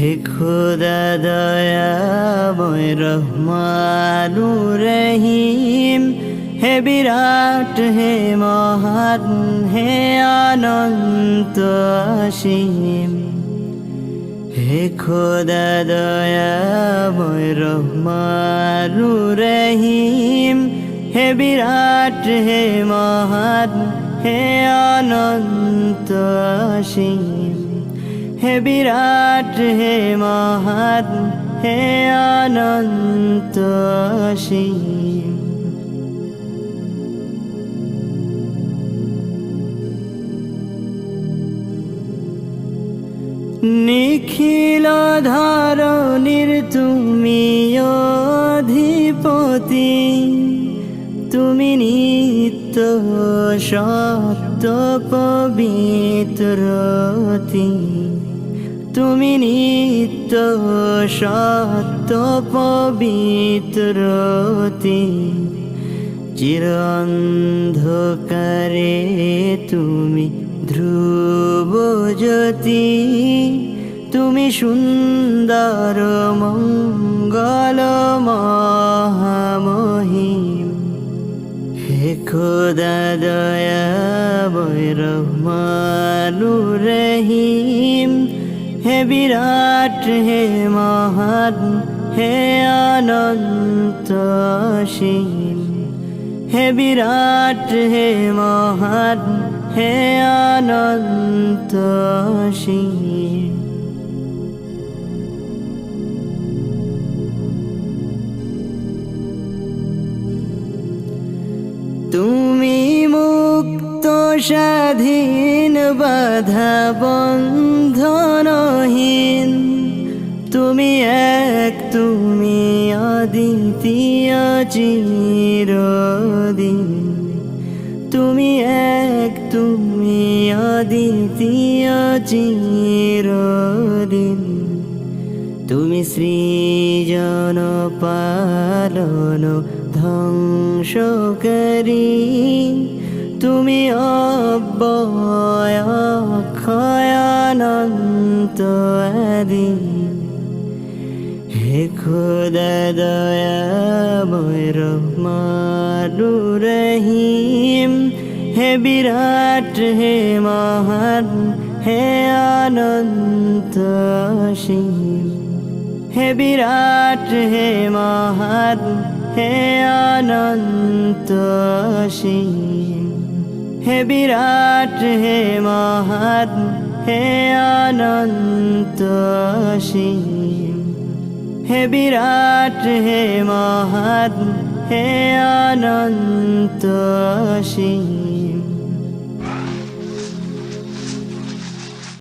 হে খোদা দয়াময় রহমানুর রহিম, হে বিরাট হে মহান হে অনন্ত অসীম। হে খোদা দয়াময় রহমানুর রহিম, হে বিরাট হে মহান হে অনন্ত অসীম। হে বিরাট হে মহান হে অনন্ত অসীম। নিখিল ধরণীর তুমি অধিপতি, তুমি নিত্য সত্য পবিত্রতি, তুমি নিত্য সত্য পবিত্রতি। চির অন্ধকারে তুমি ধ্রুব জ্যোতি, তুমি সুন্দর মঙ্গল মহামহিম। হে খোদা দয়াময় রহমানুর রহিম, হে বিরাট হে মহান হে অনন্ত অসীম। হে বিরাট হে মহান হে অনন্ত অসীম। তুমি মুক্ত স্বাধীন বাধা বন্ধনহীন, তুমি এক তুমি অদ্বিতীয় চিরদিন। তুমি এক তুমি অদ্বিতীয় চিরদিন। তুমি সৃজন পালন ধ্বংসকারী, তুমি অব্যয় অক্ষয় অনন্ত আদি। হে খোদা দয়াময় রহমানুর রহিম, হে বিরাট হে মহান হে অনন্ত অসীম। হে বিরাট হে মহান হে অনন্ত অসীম। হে বিরাট হে মহান হে অনন্ত অসীম। হে বিরাট হে মহান হে অনন্ত অসীম।